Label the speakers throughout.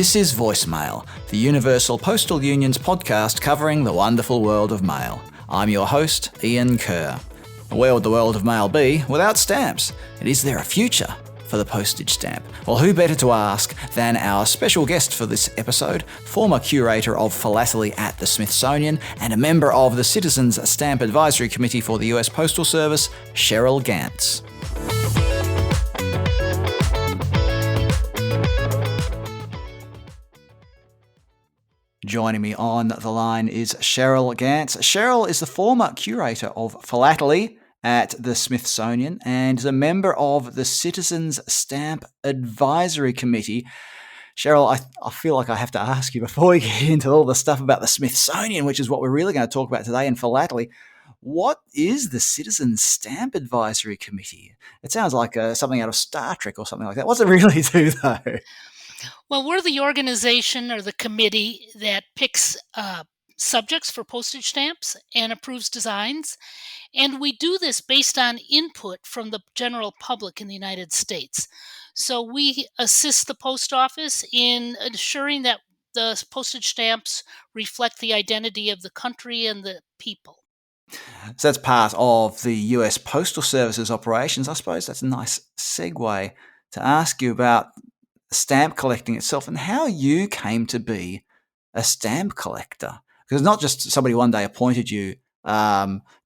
Speaker 1: This is Voicemail, the Universal Postal Union's podcast covering the wonderful world of mail. I'm your host, Ian Kerr. Where would the world of mail be without stamps? And is there a future for the postage stamp? Well, who better to ask than our special guest for this episode, former curator of Philately at the Smithsonian and a member of the Citizens Stamp Advisory Committee for the US Postal Service, Cheryl Ganz. Joining me on the line is Cheryl Ganz. Cheryl is the former curator of Philately at the Smithsonian and is a member of the Citizens Stamp Advisory Committee. Cheryl, I feel like I have to ask you before we get into all the stuff about the Smithsonian, which is what we're really going to talk about today in Philately. What is the Citizens Stamp Advisory Committee? It sounds like something out of Star Trek or something like that. What's it really do, though?
Speaker 2: Well, we're the organization or the committee that picks subjects for postage stamps and approves designs. And we do this based on input from the general public in the United States. So we assist the post office in ensuring that the postage stamps reflect the identity of the country and the people.
Speaker 1: So that's part of the US Postal Service's operations. I suppose that's a nice segue to ask you about stamp collecting itself and how you came to be a stamp collector. Because not just somebody one day appointed you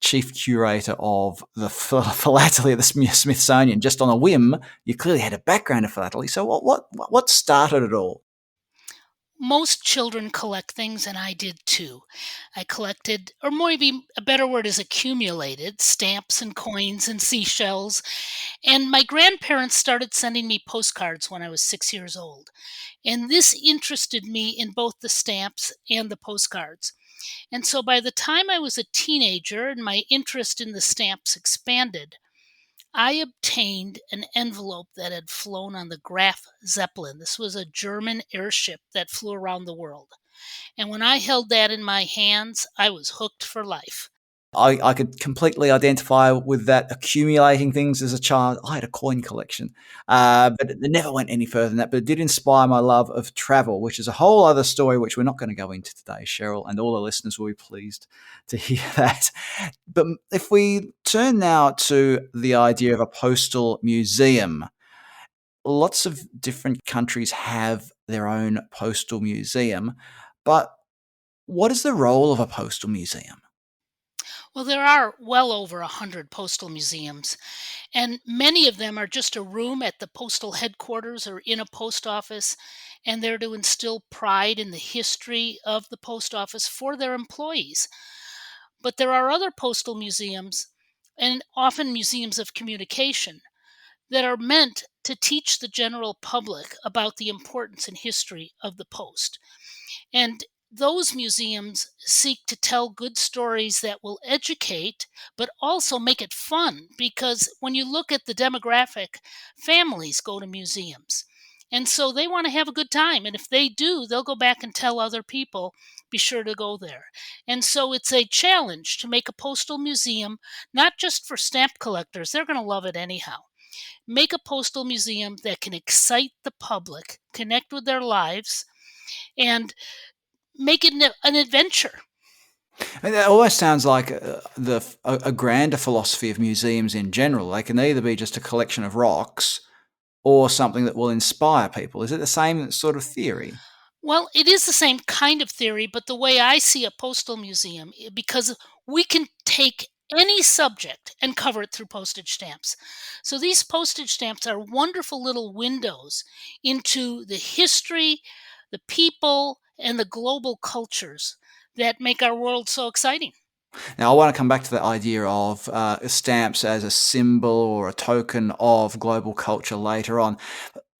Speaker 1: chief curator of the Philately at the Smithsonian just on a whim. You clearly had a background in Philately. So what started it all?
Speaker 2: Most children collect things, and I did too. I collected, or maybe a better word is accumulated, stamps and coins and seashells. And my grandparents started sending me postcards when I was 6 years old. And this interested me in both the stamps and the postcards. And so by the time I was a teenager and my interest in the stamps expanded, I obtained an envelope that had flown on the Graf Zeppelin. This was a German airship that flew around the world. And when I held that in my hands, I was hooked for life.
Speaker 1: I could completely identify with that, accumulating things as a child. I had a coin collection, but it never went any further than that. But it did inspire my love of travel, which is a whole other story, which we're not going to go into today, Cheryl, and all the listeners will be pleased to hear that. But if we turn now to the idea of a postal museum, lots of different countries have their own postal museum, but what is the role of a postal museum?
Speaker 2: Well, there are well over 100 postal museums, and many of them are just a room at the postal headquarters or in a post office, and they're to instill pride in the history of the post office for their employees. But there are other postal museums, and often museums of communication, that are meant to teach the general public about the importance and history of the post. And those museums seek to tell good stories that will educate, but also make it fun. Because when you look at the demographic, families go to museums. And so they want to have a good time. And if they do, they'll go back and tell other people, be sure to go there. And so it's a challenge to make a postal museum, not just for stamp collectors. They're going to love it anyhow. Make a postal museum that can excite the public, connect with their lives, and make it an adventure.
Speaker 1: And that almost sounds like a grander philosophy of museums in general. They can either be just a collection of rocks or something that will inspire people. Is it the same sort of theory?
Speaker 2: Well, it is the same kind of theory, but the way I see a postal museum, because we can take any subject and cover it through postage stamps. So these postage stamps are wonderful little windows into the history, the people, and the global cultures that make our world so exciting.
Speaker 1: Now, I want to come back to the idea of stamps as a symbol or a token of global culture later on.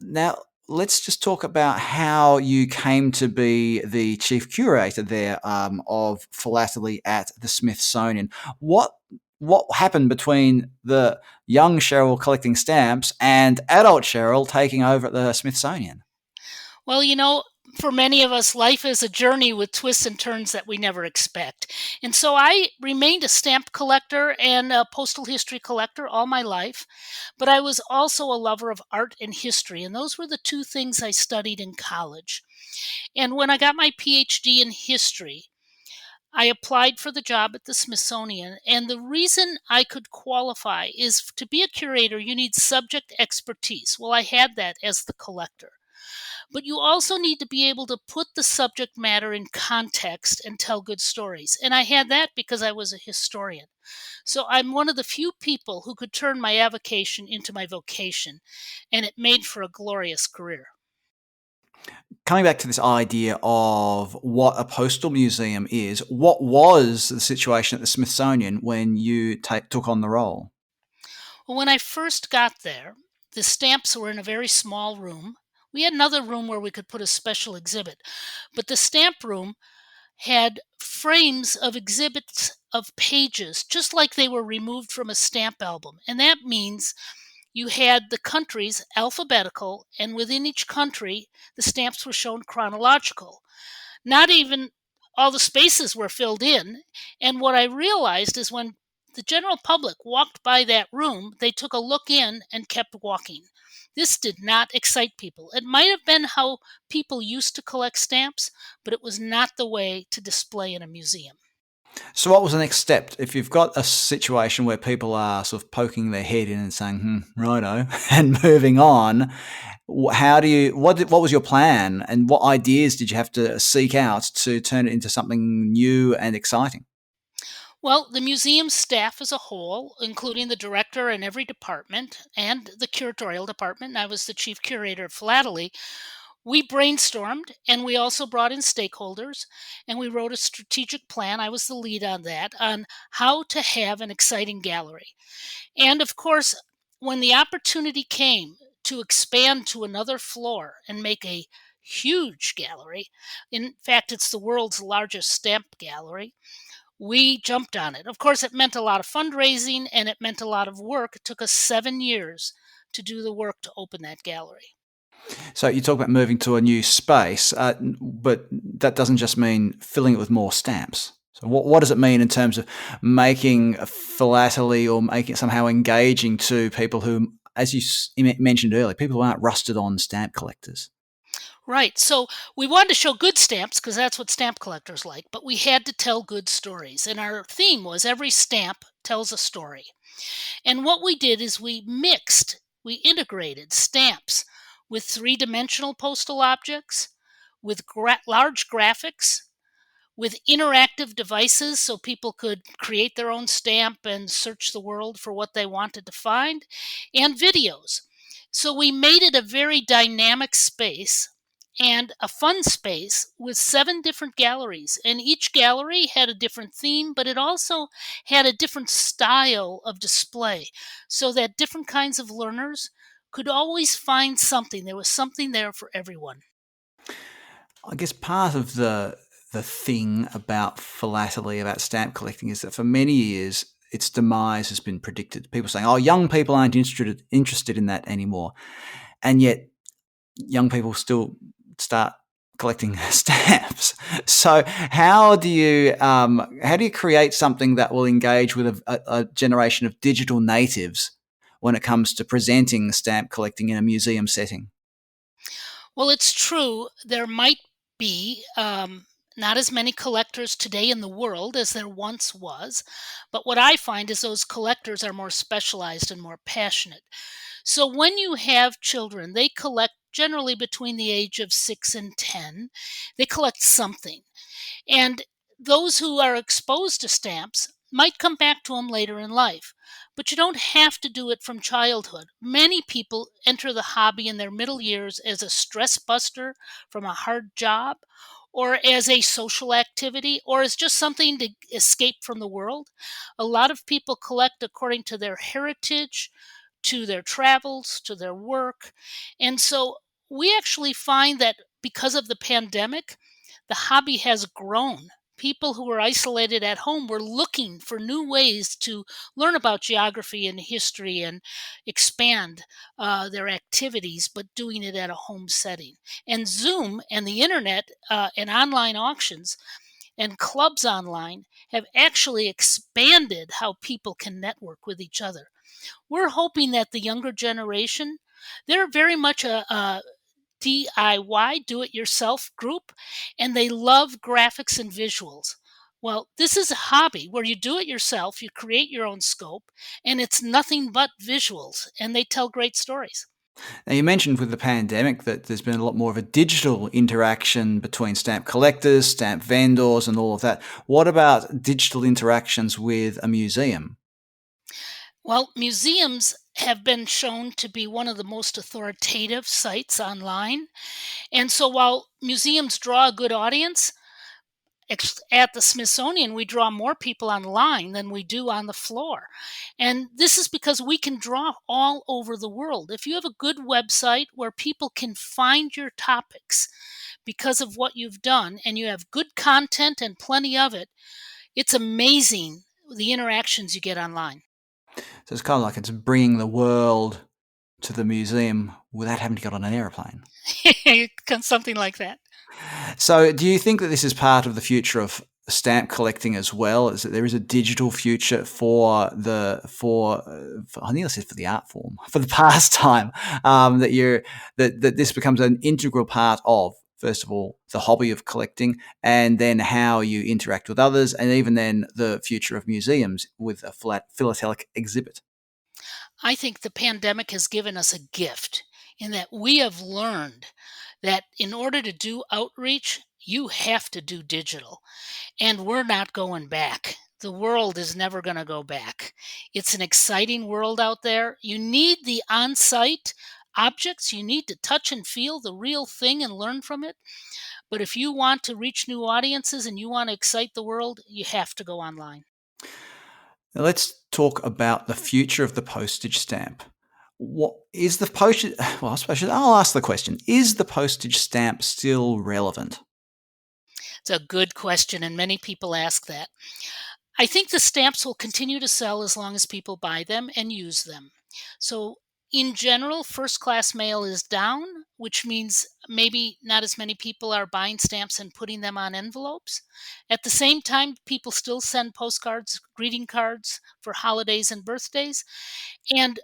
Speaker 1: Now, let's just talk about how you came to be the chief curator there of Philately at the Smithsonian. What happened between the young Cheryl collecting stamps and adult Cheryl taking over at the Smithsonian?
Speaker 2: Well, For many of us, life is a journey with twists and turns that we never expect. And so I remained a stamp collector and a postal history collector all my life, but I was also a lover of art and history, and those were the two things I studied in college. And when I got my PhD in history, I applied for the job at the Smithsonian, and the reason I could qualify is to be a curator, you need subject expertise. Well, I had that as the collector. But you also need to be able to put the subject matter in context and tell good stories. And I had that because I was a historian. So I'm one of the few people who could turn my avocation into my vocation, and it made for a glorious career.
Speaker 1: Coming back to this idea of what a postal museum is, what was the situation at the Smithsonian when you took on the role?
Speaker 2: Well, when I first got there, the stamps were in a very small room. We had another room where we could put a special exhibit, but the stamp room had frames of exhibits of pages, just like they were removed from a stamp album. And that means you had the countries alphabetical, and within each country, the stamps were shown chronological. Not even all the spaces were filled in. And what I realized is when the general public walked by that room, they took a look in and kept walking. This did not excite people. It might have been how people used to collect stamps, but it was not the way to display in a museum.
Speaker 1: So, what was the next step? If you've got a situation where people are sort of poking their head in and saying, righto, and moving on, how do you, what was your plan and what ideas did you have to seek out to turn it into something new and exciting?
Speaker 2: Well, the museum staff as a whole, including the director and every department and the curatorial department, and I was the chief curator of Philately, we brainstormed and we also brought in stakeholders and we wrote a strategic plan. I was the lead on that, on how to have an exciting gallery. And of course, when the opportunity came to expand to another floor and make a huge gallery, in fact, it's the world's largest stamp gallery, we jumped on it. Of course, it meant a lot of fundraising and it meant a lot of work. It took us 7 years to do the work to open that gallery.
Speaker 1: So, you talk about moving to a new space, but that doesn't just mean filling it with more stamps. So, what does it mean in terms of making a philately or making it somehow engaging to people who, as you mentioned earlier, people who aren't rusted on stamp collectors?
Speaker 2: Right. So we wanted to show good stamps because that's what stamp collectors like, but we had to tell good stories. And our theme was every stamp tells a story. And what we did is we integrated stamps with three-dimensional postal objects, with large graphics, with interactive devices so people could create their own stamp and search the world for what they wanted to find, and videos. So we made it a very dynamic space and a fun space with 7 different galleries. And each gallery had a different theme, but it also had a different style of display so that different kinds of learners could always find something. There was something there for everyone.
Speaker 1: I guess part of the thing about philately, about stamp collecting, is that for many years its demise has been predicted. People saying, "Oh, young people aren't interested in that anymore," and yet young people still start collecting stamps. So how do you create something that will engage with a generation of digital natives when it comes to presenting stamp collecting in a museum setting?
Speaker 2: Well, it's true. There might be not as many collectors today in the world as there once was. But what I find is those collectors are more specialized and more passionate. So when you have children, they collect generally between the age of 6 and 10. They collect something. And those who are exposed to stamps might come back to them later in life. But you don't have to do it from childhood. Many people enter the hobby in their middle years as a stress buster from a hard job, or as a social activity, or as just something to escape from the world. A lot of people collect according to their heritage, to their travels, to their work. And so we actually find that because of the pandemic, the hobby has grown People who were isolated at home were looking for new ways to learn about geography and history and expand their activities, but doing it at a home setting. And Zoom and the internet and online auctions and clubs online have actually expanded how people can network with each other. We're hoping that the younger generation, they're very much a DIY, do it yourself group, and they love graphics and visuals. Well, this is a hobby where you do it yourself, you create your own scope, and it's nothing but visuals, and they tell great stories.
Speaker 1: Now, you mentioned with the pandemic that there's been a lot more of a digital interaction between stamp collectors, stamp vendors, and all of that. What about digital interactions with a museum?
Speaker 2: Well, museums have been shown to be one of the most authoritative sites online. And so while museums draw a good audience, at the Smithsonian, we draw more people online than we do on the floor. And this is because we can draw all over the world. If you have a good website where people can find your topics because of what you've done and you have good content and plenty of it, it's amazing the interactions you get online.
Speaker 1: So it's kind of like it's bringing the world to the museum without having to get on an aeroplane.
Speaker 2: Something like that.
Speaker 1: So, do you think that this is part of the future of stamp collecting as well? Is that there is a digital future for I nearly said for the art form, for the pastime, that this becomes an integral part of, first of all, the hobby of collecting, and then how you interact with others, and even then the future of museums with a philatelic exhibit.
Speaker 2: I think the pandemic has given us a gift in that we have learned that in order to do outreach, you have to do digital. And we're not going back. The world is never going to go back. It's an exciting world out there. You need the on site objects, you need to touch and feel the real thing and learn from it. But if you want to reach new audiences and you want to excite the world, you have to go online.
Speaker 1: Now let's talk about the future of the postage stamp. What is the postage? Well, I suppose I'll ask the question: is the postage stamp still relevant?
Speaker 2: It's a good question, and many people ask that. I think the stamps will continue to sell as long as people buy them and use them. So, in general, first class mail is down, which means maybe not as many people are buying stamps and putting them on envelopes. At the same time, people still send postcards, greeting cards for holidays and birthdays. And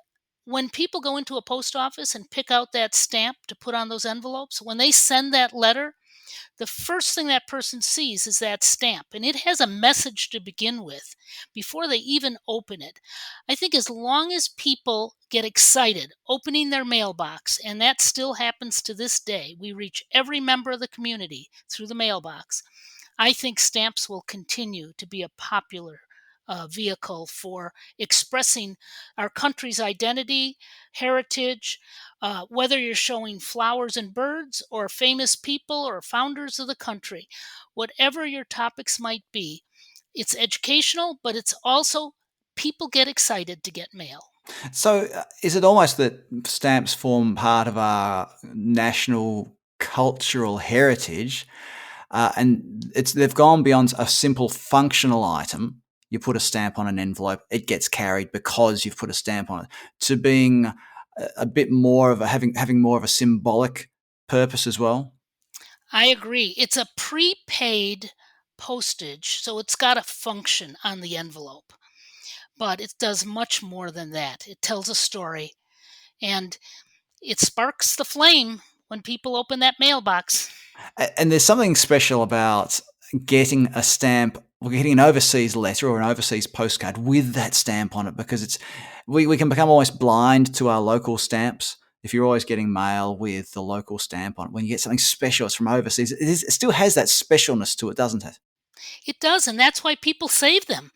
Speaker 2: when people go into a post office and pick out that stamp to put on those envelopes, when they send that letter, the first thing that person sees is that stamp, and it has a message to begin with before they even open it. I think as long as people get excited opening their mailbox, and that still happens to this day, we reach every member of the community through the mailbox. I think stamps will continue to be a popular vehicle for expressing our country's identity, heritage, whether you're showing flowers and birds or famous people or founders of the country, whatever your topics might be, it's educational, but it's also people get excited to get mail.
Speaker 1: So, is it almost that stamps form part of our national cultural heritage, and they've gone beyond a simple functional item? You put a stamp on an envelope; it gets carried because you've put a stamp on it. To being a bit more of a having more of a symbolic purpose as well.
Speaker 2: I agree. It's a prepaid postage, so it's got a function on the envelope, but it does much more than that. It tells a story and it sparks the flame when people open that mailbox.
Speaker 1: And there's something special about getting a stamp or getting an overseas letter or an overseas postcard with that stamp on it, because we can become almost blind to our local stamps. If you're always getting mail with the local stamp on it, when you get something special, it's from overseas, it still has that specialness to it, doesn't it?
Speaker 2: It does, and that's why people save them.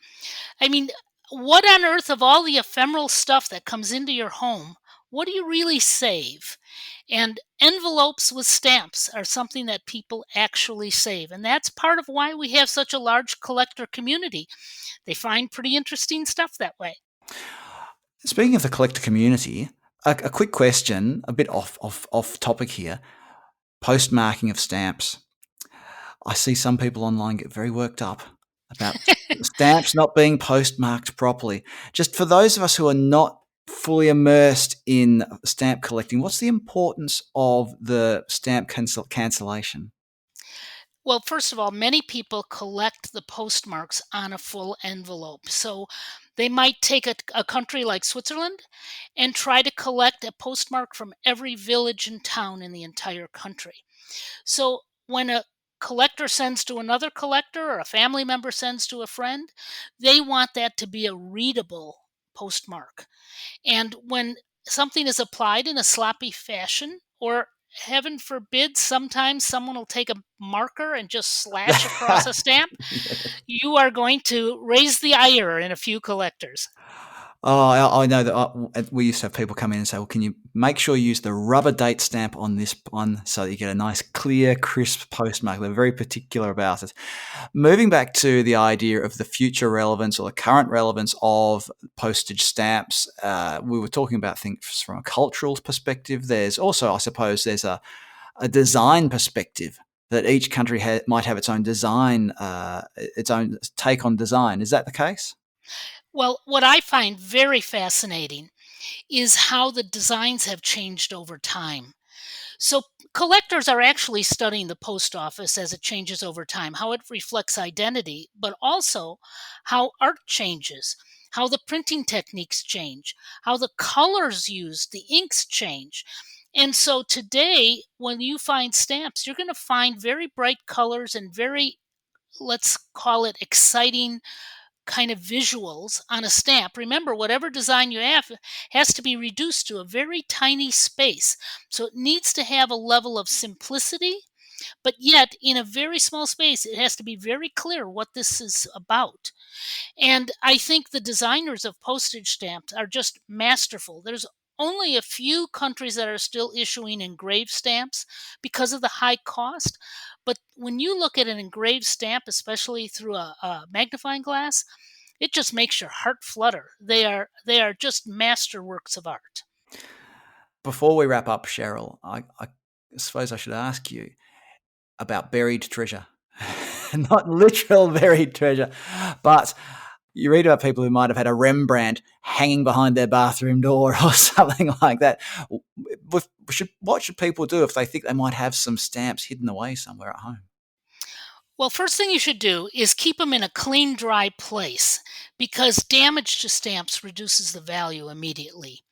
Speaker 2: I mean, what on earth of all the ephemeral stuff that comes into your home, what do you really save? And envelopes with stamps are something that people actually save. And that's part of why we have such a large collector community. They find pretty interesting stuff that way.
Speaker 1: Speaking of the collector community, a quick question, a bit off topic here. Postmarking of stamps. I see some people online get very worked up about stamps not being postmarked properly. Just for those of us who are not fully immersed in stamp collecting, what's the importance of the stamp cancellation?
Speaker 2: Well, first of all, many people collect the postmarks on a full envelope. So they might take a country like Switzerland and try to collect a postmark from every village and town in the entire country. So when a collector sends to another collector or a family member sends to a friend, they want that to be a readable postmark. And when something is applied in a sloppy fashion, or heaven forbid, sometimes someone will take a marker and just slash across a stamp, you are going to raise the ire in a few collectors.
Speaker 1: Oh, I know that we used to have people come in and say, "Well, can you make sure you use the rubber date stamp on this one so that you get a nice, clear, crisp postmark?" They're very particular about it. Moving back to the idea of the future relevance or the current relevance of postage stamps, we were talking about things from a cultural perspective. There's also, I suppose, there's a design perspective that each country might have its own design, its own take on design. Is that the case?
Speaker 2: Well, what I find very fascinating is how the designs have changed over time. So, collectors are actually studying the post office as it changes over time, how it reflects identity, but also how art changes, how the printing techniques change, how the colors used, the inks change. And so today, when you find stamps, you're going to find very bright colors and very, let's call it, exciting kind of visuals on a stamp. Remember, whatever design you have has to be reduced to a very tiny space. So it needs to have a level of simplicity, but yet in a very small space, it has to be very clear what this is about. And I think the designers of postage stamps are just masterful. There's only a few countries that are still issuing engraved stamps because of the high cost. But when you look at an engraved stamp, especially through a magnifying glass, it just makes your heart flutter. They are just masterworks of art.
Speaker 1: Before we wrap up, Cheryl, I suppose I should ask you about buried treasure. Not literal buried treasure, but you read about people who might have had a Rembrandt hanging behind their bathroom door or something like that. What should people do if they think they might have some stamps hidden away somewhere at home?
Speaker 2: Well, first thing you should do is keep them in a clean, dry place because damage to stamps reduces the value immediately.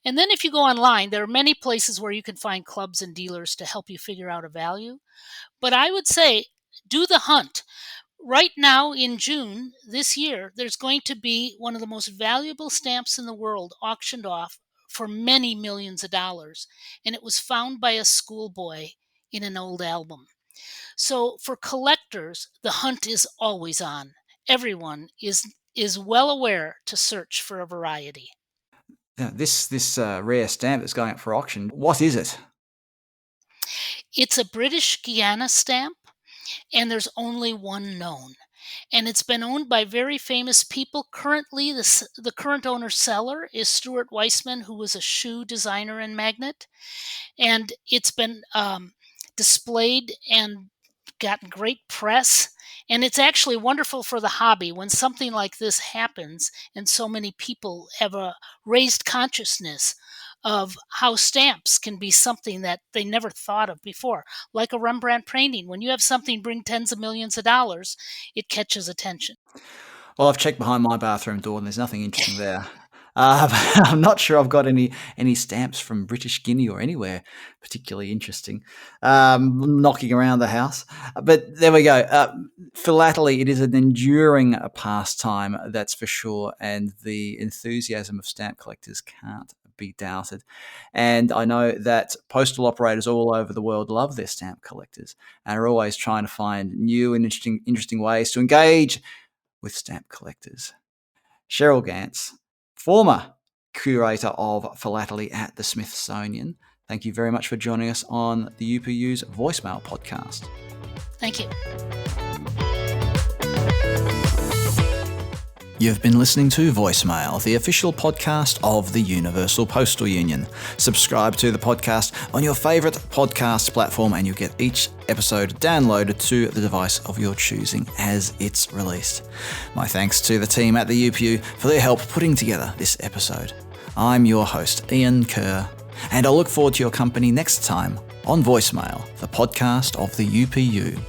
Speaker 2: And then if you go online, there are many places where you can find clubs and dealers to help you figure out a value. But I would say do the hunt. Right now in June this year, there's going to be one of the most valuable stamps in the world auctioned off for many millions of dollars. And it was found by a schoolboy in an old album. So for collectors, the hunt is always on. Everyone is well aware to search for a variety.
Speaker 1: Now, this rare stamp that's going up for auction, what is it?
Speaker 2: It's a British Guiana stamp, and there's only one known. And it's been owned by very famous people. Currently, the current owner seller is Stuart Weissman, who was a shoe designer and magnate. And it's been displayed and gotten great press. And it's actually wonderful for the hobby when something like this happens and so many people have a raised consciousness of how stamps can be something that they never thought of before. Like a Rembrandt painting, when you have something bring tens of millions of dollars, it catches attention.
Speaker 1: Well, I've checked behind my bathroom door and there's nothing interesting there. I'm not sure I've got any stamps from British Guinea or anywhere particularly interesting knocking around the house. But there we go. Philately, it is an enduring pastime, that's for sure, and the enthusiasm of stamp collectors can't be doubted. And I know that postal operators all over the world love their stamp collectors and are always trying to find new and interesting ways to engage with stamp collectors. Cheryl Ganz, former curator of philately at the Smithsonian, thank you very much for joining us on the UPU's Voicemail podcast.
Speaker 2: Thank you.
Speaker 1: You've been listening to Voicemail, the official podcast of the Universal Postal Union. Subscribe to the podcast on your favourite podcast platform and you'll get each episode downloaded to the device of your choosing as it's released. My thanks to the team at the UPU for their help putting together this episode. I'm your host, Ian Kerr, and I look forward to your company next time on Voicemail, the podcast of the UPU.